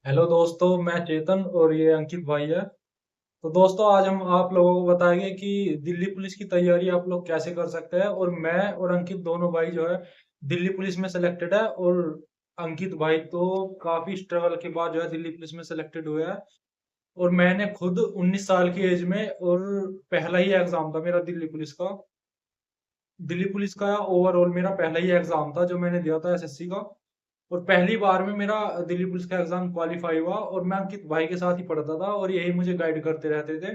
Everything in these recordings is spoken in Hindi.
हेलो दोस्तों, मैं चेतन और ये अंकित भाई है। तो दोस्तों, आज हम आप लोगों को बताएंगे कि दिल्ली पुलिस की तैयारी आप लोग कैसे कर सकते हैं। और मैं और अंकित दोनों भाई जो है दिल्ली पुलिस में सेलेक्टेड है। और अंकित भाई तो काफी स्ट्रगल के बाद जो है दिल्ली पुलिस में सेलेक्टेड हुए हैं। और मैंने खुद 19 साल की एज में और पहला ही एग्जाम था मेरा दिल्ली पुलिस का ओवरऑल मेरा पहला ही एग्जाम था जो मैंने दिया था एसएससी का। और पहली बार में मेरा दिल्ली पुलिस का एग्जाम क्वालिफाई हुआ और मैं अंकित भाई के साथ ही पढ़ता था और यही मुझे गाइड करते रहते थे।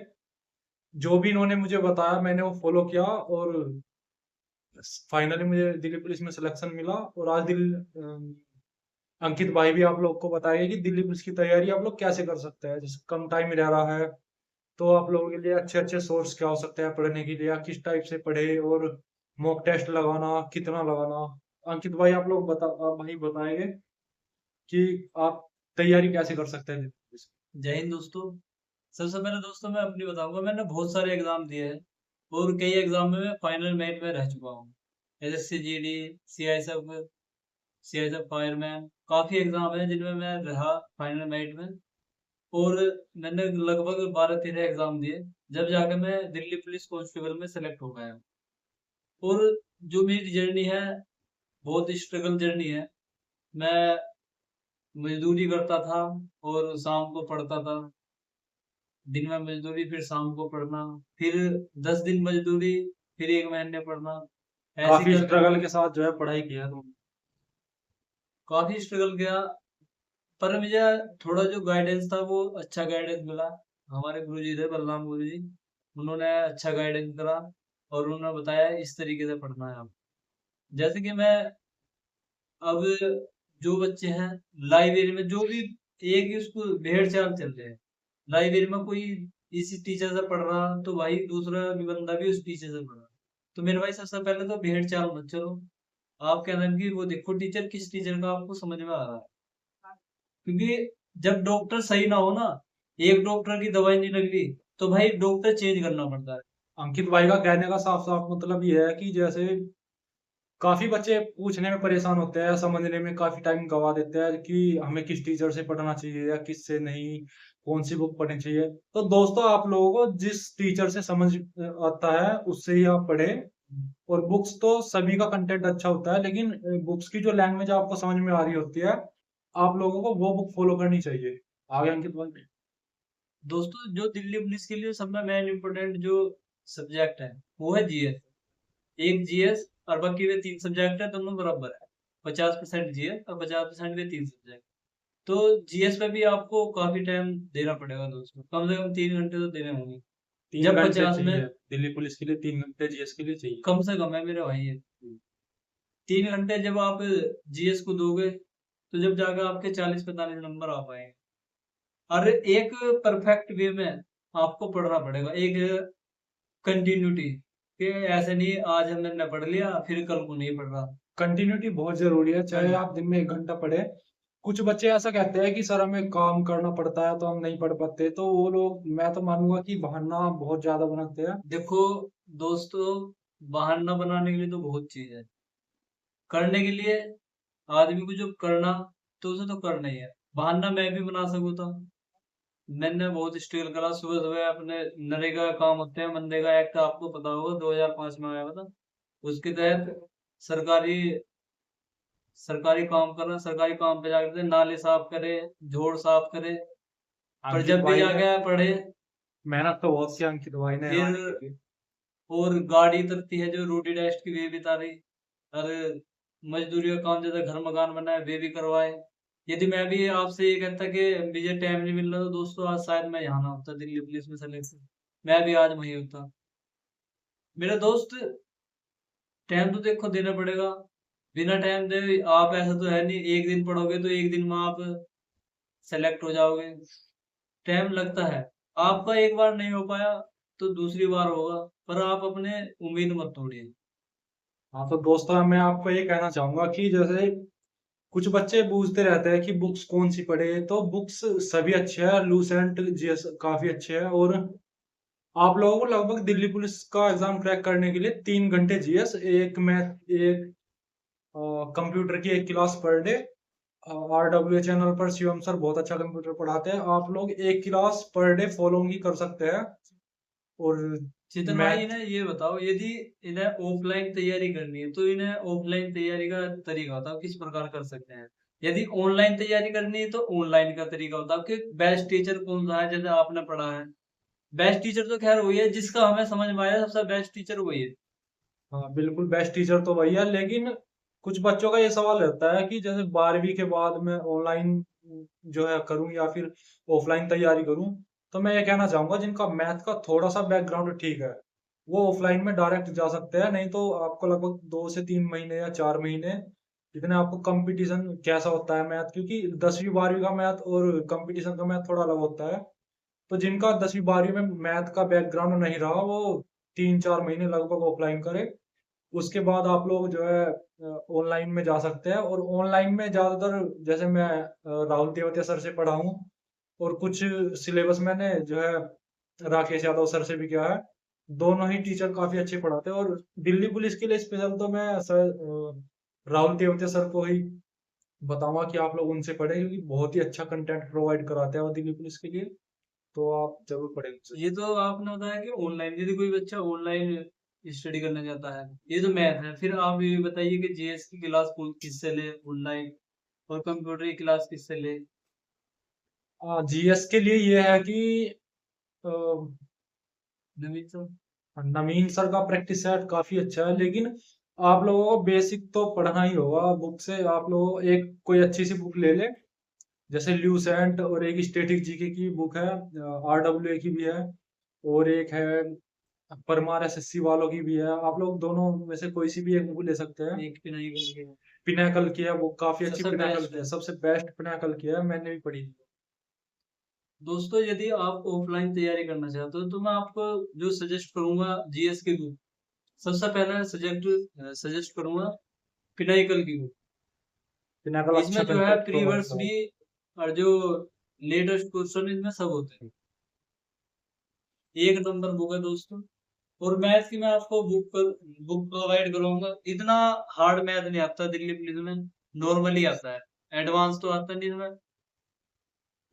जो भी इन्होंने मुझे बताया मैंने वो फॉलो किया और फाइनली मुझे दिल्ली पुलिस में सिलेक्शन मिला। और आज अंकित भाई भी आप लोग को बताएंगे कि दिल्ली पुलिस की तैयारी आप लोग कैसे कर सकते हैं। जैसे कम टाइम रह रहा है तो आप लोगों के लिए अच्छे अच्छे सोर्स क्या हो सकते हैं पढ़ने के लिए, या किस टाइप से पढ़े, और मॉक टेस्ट लगाना कितना लगाना। अंकित भाई आप भाई बताएंगे कि आप तैयारी कैसे कर सकते हैं। जय हिंद दोस्तों। सबसे पहले दोस्तों मैं अपनी बताऊंगा। मैंने बहुत सारे एग्जाम दिए हैं और कई एग्जाम में मैं फाइनल मेरिट में रह चुका हूँ। SSC GD, CISF, CISF fireman, काफी एग्जाम हैं जिनमें मैं रहा फाइनल मेरिट में। और मैंने लगभग 12-13 एग्जाम दिए, जब जाकर मैं दिल्ली पुलिस कांस्टेबल में सेलेक्ट हो गया। और जो मेरी जर्नी है, बहुत स्ट्रगल जर्नी है। मैं मजदूरी करता था और शाम को पढ़ता था। दिन में मजदूरी, फिर शाम को पढ़ना, फिर 10 दिन मजदूरी, फिर 1 महीने पढ़ना। ऐसे काफी कर स्ट्रगल के साथ जो है पढ़ाई किया तुम। काफी स्ट्रगल किया। पर मुझे थोड़ा जो गाइडेंस था वो अच्छा गाइडेंस मिला। हमारे गुरु जी थे, बलराम गुरु जी। उन्होंने अच्छा गाइडेंस करा और उन्होंने बताया इस तरीके से पढ़ना है आप। जैसे कि मैं अब, जो बच्चे हैं लाइब्रेरी में, जो भी एक ही उसको भेड़ चाल चल रहे हैं। लाइब्रेरी में कोई इसी टीचर से पढ़ रहा तो भाई दूसरा भी बंदा भी उस टीचर से पढ़ रहा। तो मेरे भाई सबसे पहले तो भेड़ चाल मत चलो। आप क्या नाम की वो देखो टीचर, किस टीचर का आपको समझ में आ रहा है। क्योंकि जब डॉक्टर सही ना हो ना, एक डॉक्टर की दवाई नहीं लग रही, तो भाई डॉक्टर चेंज करना पड़ता है। अंकित भाई का कहने का साफ साफ मतलब ये है कि जैसे काफी बच्चे पूछने में परेशान होते हैं, समझने में काफी टाइम गवा देते हैं कि हमें किस टीचर से पढ़ना चाहिए या किस से नहीं, कौन सी बुक पढ़नी चाहिए। तो दोस्तों, आप लोगों को जिस टीचर से समझ आता है उससे ही आप पढ़ें। और बुक्स तो सभी का कंटेंट अच्छा होता है, लेकिन बुक्स की जो लैंग्वेज आपको समझ में आ रही होती है, आप लोगों को वो बुक फॉलो करनी चाहिए। आगे अंकित भाई। दोस्तों, जो दिल्ली पुलिस के लिए सब में मेन इम्पोर्टेंट जो सब्जेक्ट है वो है जीएस। एक जीएस और बाकी वे 3 सब्जेक्ट है, दोनों बराबर है। 50% जीएस और 50% वे 3 सब्जेक्ट। तो जीएस पे भी आपको काफी टाइम देना पड़ेगा दोस्तों, कम से कम 3 घंटे तो देने होंगे। तीन जब घंटे 50 में चाहिए दिल्ली पुलिस के लिए, 3 घंटे जीएस के लिए चाहिए। कम से कम है मेरे भाई ये। 3 घंटे जब आप जीएस को दोगे तो जब जाकर आपके 40-45 नंबर आ पाएंगे। और एक परफेक्ट वे में आपको पढ़ना पड़ेगा, एक कंटिन्यूटी, कि ऐसे नहीं आज हमने पढ़ लिया फिर कल को नहीं पढ़ रहा। कंटिन्यूटी बहुत जरूरी है, हाँ चाहे जी। आप दिन में 1 घंटा पढ़े। कुछ बच्चे ऐसा कहते हैं कि सर हमें काम करना पड़ता है तो हम नहीं पढ़ पाते, तो वो लोग मैं तो मानूंगा कि बहाना बहुत ज्यादा बनाते हैं। देखो दोस्तों, बहाना बनाने के लिए तो बहुत चीज है। करने के लिए आदमी को जो करना, तो उसे तो करना ही है। बहाना मैं भी बना सकूँ था। मैंने बहुत स्ट्रगल करा। सुबह सुबह अपने नरेगा का काम होते हैं, मनरेगा एक्ट आपको पता होगा, 2005 में आया था। उसके तहत सरकारी सरकारी काम करना, सरकारी काम पे जाकर नाले साफ करे, जोड़ साफ करे। पर अंकित जब भी भाई ने जाके पढ़े, मेहनत तो बहुत की अंकित भाई ने फिर आने के लिए। और गाड़ी उतरती है जो रोडी टेस्ट की, वे भी तारी। अरे, मजदूरी का काम जैसे घर मकान बनाए वे भी करवाए। यदि मैं भी आपसे ये कहता कि मुझे टाइम नहीं मिल रहा, तो दोस्तों आज शायद मैं यहाँ ना होता दिल्ली पुलिस में सेलेक्शन। मैं भी आज वहीं होता। मेरा दोस्त, टाइम तो देखो देना पड़ेगा। बिना टाइम दे आप, ऐसा तो है नहीं एक दिन पढ़ोगे तो एक दिन में आप सेलेक्ट हो जाओगे। टाइम लगता है। आपका एक बार नहीं हो पाया तो दूसरी बार होगा। पर आप अपने उम्मीद मत तोड़िए। हाँ, तो दोस्तों मैं आपको ये कहना चाहूंगा कि जैसे कुछ बच्चे पूछते रहते हैं कि बुक्स कौन सी पढ़े, तो बुक्स सभी अच्छे हैं, लूसेंट जीएस काफी अच्छे हैं। और आप लोगों को लगभग दिल्ली पुलिस का एग्जाम क्रैक करने के लिए 3 घंटे जीएस, एक मैथ, एक कंप्यूटर की एक class per day, RWA channel पर शिवम सर बहुत अच्छा कंप्यूटर पढ़ाते हैं। आप लोग एक क्लास पर डे फॉलो ही कर सकते हैं। और चेतन भाई, मैथ इन्हें ये बताओ, यदि इन्हें ऑफलाइन तैयारी करनी है तो इन्हें ऑफलाइन तैयारी का तरीका बताओ, किस प्रकार कर सकते हैं। यदि ऑनलाइन तैयारी करनी है तो ऑनलाइन का तरीका बताओ कि बेस्ट टीचर कौन सा है, जैसे आपने पढ़ा है। बेस्ट टीचर तो खैर वही है जिसका हमें समझ में आया, सबसे बेस्ट टीचर वही है। हाँ, बिल्कुल बेस्ट टीचर तो वही है, लेकिन कुछ बच्चों का ये सवाल रहता है कि जैसे 12वीं के बाद मैं ऑनलाइन जो है करूँ या फिर ऑफलाइन तैयारी करूँ। तो मैं ये कहना चाहूंगा, जिनका मैथ का थोड़ा सा बैकग्राउंड ठीक है, वो ऑफलाइन में डायरेक्ट जा सकते हैं। नहीं तो आपको लगभग 2 से 3 महीने या 4 महीने, जितने आपको कंपटीशन कैसा होता है मैथ, क्योंकि 10वीं 12वीं का मैथ और कंपटीशन का मैथ थोड़ा अलग होता है। तो जिनका 10वीं 12वीं में मैथ का बैकग्राउंड नहीं रहा, वो 3 4 महीने लगभग ऑफलाइन करे। उसके बाद आप लोग जो है ऑनलाइन में जा सकते हैं। और ऑनलाइन में ज़्यादातर, जैसे मैं राहुल तेवतिया सर से पढ़ा हूँ, और कुछ सिलेबस मैंने जो है राकेश यादव सर से भी किया है। दोनों ही टीचर काफ़ी अच्छे पढ़ाते हैं। और दिल्ली पुलिस के लिए स्पेशल तो मैं सर राहुल तेवतिया सर को ही बताऊंगा कि आप लोग उनसे पढ़ें, क्योंकि बहुत ही अच्छा कंटेंट प्रोवाइड कराते हैं वो दिल्ली पुलिस के लिए। तो आप जरूर पढ़ें उनसे। ये तो आपने बताया कि ऑनलाइन, यदि कोई बच्चा ऑनलाइन स्टडी करना चाहता है, ये तो मैथ है। फिर आप ये बताइए कि जीएस की क्लास किससे ले ऑनलाइन, और कंप्यूटर की क्लास किससे ले। जीएस के लिए ये है कि अ, नवीन सर। नवीन सर का प्रैक्टिस सेट काफी अच्छा है, लेकिन आप लोगों को बेसिक तो पढ़ना ही होगा बुक से। आप लोगों को एक कोई अच्छी सी बुक ले ले, जैसे ल्यूसेंट, और एक स्टैटिक जीके की बुक है, RWA की भी है, और एक है परमार एसएससी वालों की भी है। आप लोग दोनों में से कोई सी भी एक बुक ले सकते हैं। एक भी नहीं करके पिनाकल की है वो, काफी अच्छी सबसे पिनाकल बेस्ट की है, है। सबसे बेस्ट पिनाकल की है, मैंने भी पढ़ी थी। दोस्तों, यदि आप ऑफलाइन तैयारी करना चाहते हो तो मैं आपको जो सजेस्ट करूंगा, जीएस की बुक सबसे पहले सजेस्ट करूंगा, पिनाइकल की बुक। पिनाकल अच्छा इसमें जो है कंटेंट प्रोवाइड प्रीवर्स करा। भी और जो लेटेस्ट क्वेश्चन इसमें सब होते हैं। एक नंबर बुक है दोस्तों। और मैथ की मैं आपको बुक प्रोवाइड करूंगा। इतना हार्ड मैथ नहीं आता दिल्ली पुलिस में, नॉर्मली आता है। एडवांस तो आता नहीं इसमें,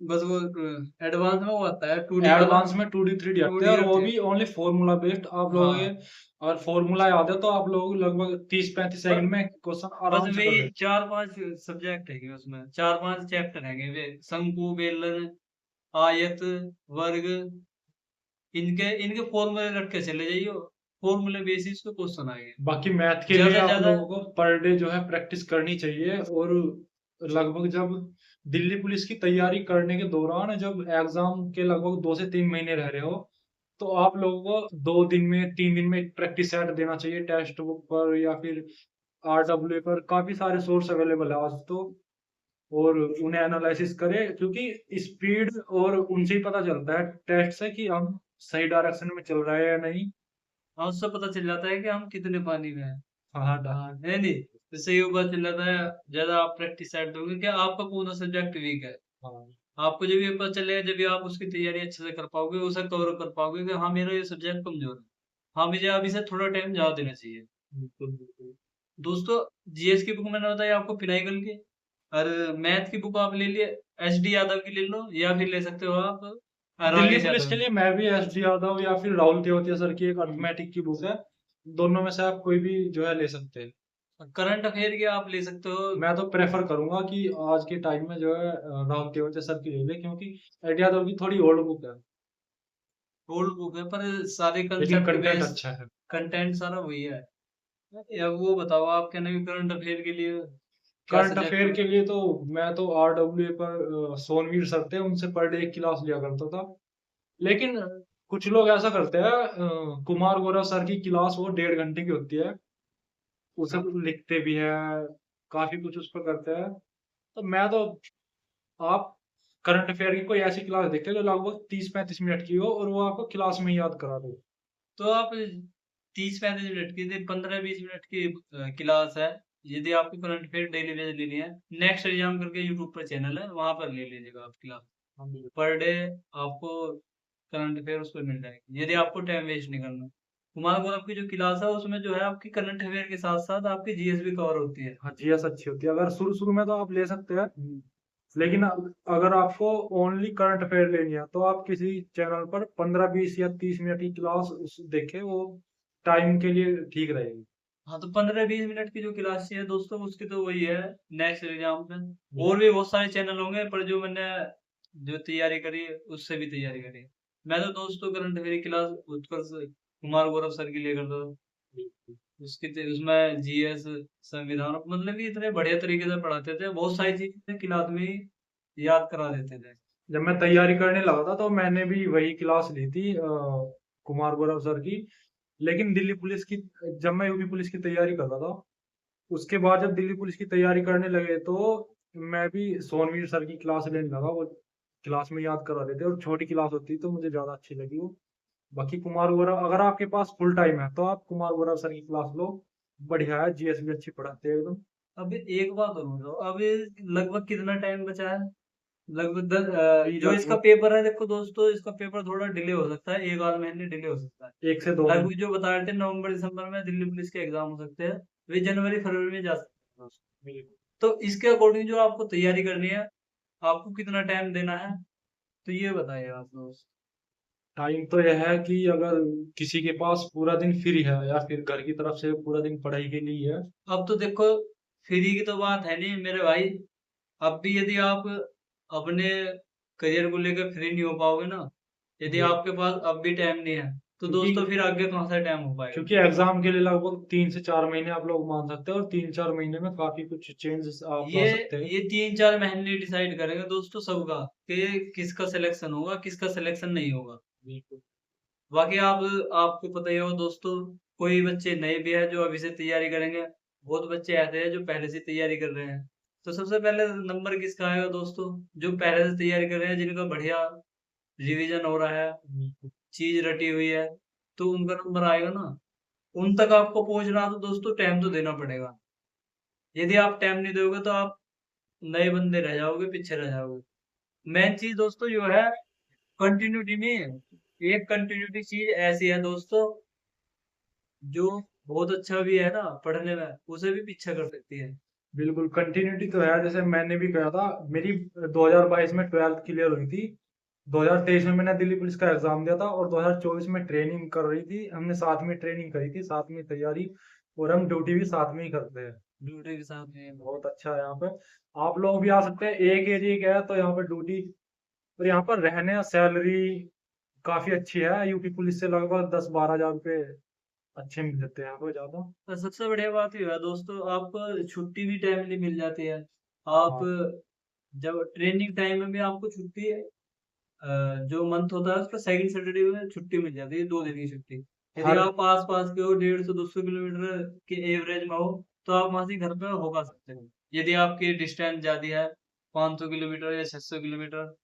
बस वो एडवांस में वो आता है 2D वाला। एडवांस में 2D 3D टू आते हैं, डी और वो आते हैं। भी ओनली फॉर्मूला बेस्ड आप लोगों के। हाँ, और फॉर्मूला याद है तो आप लोग लगभग 30 35 सेकंड में क्वेश्चन बस आराम से कर वही लेते 4-5 सब्जेक्ट है उसमें, 4-5 चैप्टर है वे, शंकु, बेलन, आयत, वर्ग, इनके इनके फॉर्मूले रट के चले जाइयो। फॉर्मूले बेसिस पे क्वेश्चन आएंगे। हैं। बाकी मैथ के लिए ज्यादा से आप ज्यादा। लोगों को पर डे जो है प्रैक्टिस करनी चाहिए। और लगभग जब दिल्ली पुलिस की तैयारी करने के दौरान, जब एग्जाम के लगभग 2 से 3 महीने रह रहे हो, तो आप लोगों को 2 दिन में 3 दिन में एक प्रैक्टिस सेट देना चाहिए टेक्स्ट बुक पर या फिर RWA पर। काफी सारे सोर्स अवेलेबल है आज तो। और उन्हें एनालिसिस करें, क्योंकि स्पीड और उनसे ही पता चलता है टेस्ट से कि हम सही डायरेक्शन में चल रहे हैं या नहीं। हाँ, उससे पता चल जाता है कि हम कितने पानी में हैं। हाँ हाँ, है नहीं। इससे ये पता चल जाता है, ज्यादा आप प्रैक्टिस सेट दोगे कि आपका कौन सा सब्जेक्ट वीक है। हाँ, आपको जब ये पता चलेगा, जब भी आप उसकी तैयारी अच्छे से कर पाओगे, उसे कवर कर पाओगे कि हाँ, मेरा ये सब्जेक्ट कमजोर है, हाँ, मुझे अभी से थोड़ा टाइम ज्यादा देना चाहिए। बिल्कुल बिल्कुल। दोस्तों, जीएस की बुक मैंने बताया आपको, फिनाइकल की। और मैथ की बुक आप ले लिए, एचडी यादव की ले लो, या फिर ले सकते हो आप दिल्ली राकेश पुलिस यादव के की। लिए मैं भी एस डी यादव या फिर राहुल तेवतिया सर की एक अर्थमेटिक की बुक है। दोनों में से आप कोई भी जो है ले सकते हैं। करंट अफेयर की आप ले सकते हो। मैं तो प्रेफर करूंगा कि आज के टाइम में जो है राहुल तेवतिया सर की ले ले, क्योंकि एस डी यादव की थोड़ी ओल्ड बुक है, ओल्ड बुक है पर सारे लेकिन कंसेप्ट कंटेंट बेस, अच्छा है। कंटेंट सारा वही है। या वो बताओ, आप क्या नवी करंट अफेयर के लिए क्या करंट सजेस्ट अफेयर करो। के लिए तो मैं तो RWA पर सोनवीर सर थे, उनसे पर डे एक क्लास लिया करता था। लेकिन कुछ लोग ऐसा करते हैं, कुमार गौरव सर की क्लास वो 1.5 घंटे की होती है, उसे लिखते भी है, काफी कुछ उस पर करते हैं। तो मैं तो, आप करंट अफेयर की कोई ऐसी क्लास देखते हैं जो लगभग 30 35 मिनट की हो, और वो आपको क्लास में ही याद करा दे। तो आप 30-35 मिनट की, 15-20 मिनट की क्लास है। यदि आपको करंट अफेयर डेली बेस लेनी है, नेक्स्ट एग्जाम करके यूट्यूब पर चैनल है, वहां पर ले लीजिएगा आप क्लास। हाँ बिल्कुल। पर डे आपको करंट अफेयर उस पर मिल जाएगी, यदि आपको टाइम वेस्ट नहीं करना। कुमार गौरव की जो क्लास है उसमें जो है आपकी करंट अफेयर के साथ साथ आपकी जीएस भी कवर होती है। हाँ, जीएस अच्छी होती है। अगर शुरू-शुरू में तो आप ले सकते हैं। लेकिन अगर आपको ओनली करंट अफेयर लेनी है तो आप किसी चैनल पर 15-20 या 30 मिनट की क्लास देखें, वो टाइम के लिए ठीक रहेगी। हाँ, तो 15-20 मिनट की जो क्लास है दोस्तों उसकी तो वही है नेक्स्ट एग्जाम में। और भी बहुत सारे चैनल होंगे पर जो मैंने जो तैयारी करी है उससे भी तैयारी करी है। मैं तो दोस्तों करंट अफेयर की क्लास उत्कर्ष कुमार गौरव सर की लिया करता था। उसमें जीएस, संविधान मतलब कि इतने बढ़िया तरीके से पढ़ाते थे, बहुत सारी चीजें क्लास में ही याद करा देते थे। जब मैं तैयारी करने लगा था तो मैंने भी वही क्लास ली थी, कुमार गौरव सर की। लेकिन दिल्ली पुलिस की, जब मैं यूपी पुलिस की तैयारी कर रहा था, उसके बाद जब दिल्ली पुलिस की तैयारी करने लगे तो मैं भी सोनवीर सर की क्लास लेने लगा। वो क्लास में याद करा देते और छोटी क्लास होती तो मुझे ज्यादा अच्छी लगी वो। बाकी कुमार गौरव, अगर आपके पास फुल टाइम है तो आप कुमार गौरव सर की क्लास लो, बढ़िया है, जीएस भी अच्छी पढ़ाते हैं एकदम। अब एक बात और बताओ, अब ये लगभग कितना टाइम बचा है? लगभग अभी जो इसका लगभग पेपर है देखो दोस्तों, इसका पेपर थोड़ा डिले हो सकता है, एक आध महीने डिले हो सकता है। 1 से 2 महीने। लगभग जो बता रहे थे नवंबर दिसंबर में दिल्ली पुलिस के एग्जाम हो सकते हैं, वे जनवरी फरवरी में जा सकते हैं। बिल्कुल। तो इसके अकॉर्डिंग जो आपको तैयारी करनी है, आपको कितना टाइम देना है, तो ये बताइए आप लोग। टाइम तो यह है कि अगर किसी के पास पूरा दिन फ्री है या फिर घर की तरफ से पूरा दिन पढ़ाई के लिए है। अब तो देखो फ्री की तो बात है नहीं मेरे भाई। अब भी यदि आप अपने करियर को लेकर फ्री नहीं हो पाओगे ना, यदि बिल्कुल। आपके पास अब भी टाइम नहीं है, तो क्योंकि दोस्तों फिर आगे कहाँ से टाइम हो पाएगा? क्योंकि एग्जाम के लिए लगभग 3 से 4 महीने आप लोग मान सकते हैं, और 3-4 महीने में काफी कुछ चेंजेस आप ला ये सकते हैं। ये 3-4 महीने डिसाइड करेंगे दोस्तों सबका कि किसका सिलेक्शन होगा किसका सिलेक्शन नहीं होगा। बिल्कुल। बाकी आपको पता ही होगा दोस्तों, कोई बच्चे नए भी हैं जो अभी से तैयारी करेंगे, बहुत बच्चे ऐसे हैं जो पहले से तैयारी कर रहे हैं। तो सबसे पहले नंबर किसका आएगा दोस्तों? जो पहले से तैयारी कर रहे हैं, जिनका बढ़िया रिवीजन हो रहा है, बिल्कुल। चीज रटी हुई है, तो उनका नंबर आएगा ना। उन तक आपको पहुंचना तो दोस्तों टाइम तो देना पड़ेगा। यदि आप टाइम नहीं दोगे तो आप नए बंदे रह जाओगे, पीछे रह जाओगे। मेन चीज दोस्तों जो है कंटिन्यूटी में है। एक कंटिन्यूटी चीज ऐसी है दोस्तों जो बहुत अच्छा भी है ना पढ़ने में, उसे भी पीछे कर सकती है। बिल्कुल कंटिन्यूटी तो है। जैसे मैंने भी कहा था, मेरी 2022 में 12th क्लियर हुई थी। 2023 में मैंने दिल्ली पुलिस का एग्जाम दिया था, और 2024 में ट्रेनिंग कर रही थी, हमने साथ में ट्रेनिंग करी थी, साथ में तैयारी, और हम ड्यूटी भी साथ में ही करते हैं। ड्यूटी के साथ में बहुत अच्छा है यहाँ पे। आप लोग भी आ सकते हैं, एक एरिया का है तो यहाँ पे ड्यूटी, और यहाँ पर रहने सैलरी काफी अच्छी है। यूपी पुलिस से लगभग 10-12 हजार रुपए अच्छे मिल जाते हैं यहाँ पे ज्यादा। और सबसे बढ़िया बात ये है दोस्तों, आपको छुट्टी भी टाइमली मिल जाती है। आप हाँ। जब ट्रेनिंग टाइम में भी आपको छुट्टी है, जो मंथ होता है उसका सेकंड सैटरडे में छुट्टी मिल जाती है, 2 दिन की छुट्टी। यदि हर आप आस पास के हो 150-200 किलोमीटर के एवरेज में हो, तो आप वहां से घर पे होगा सकते हो। यदि आपकी डिस्टेंस ज्यादा है, 500 किलोमीटर या 600 किलोमीटर।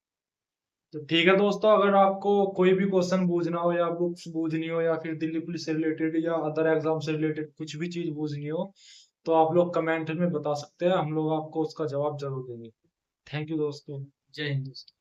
तो ठीक है दोस्तों, अगर आपको कोई भी क्वेश्चन पूछना हो या बुक्स पूछनी हो या फिर दिल्ली पुलिस से रिलेटेड या अदर एग्जाम से रिलेटेड कुछ भी चीज पूछनी हो, तो आप लोग कमेंट में बता सकते हैं, हम लोग आपको उसका जवाब जरूर देंगे। थैंक यू दोस्तों। जय हिंद दोस्तों।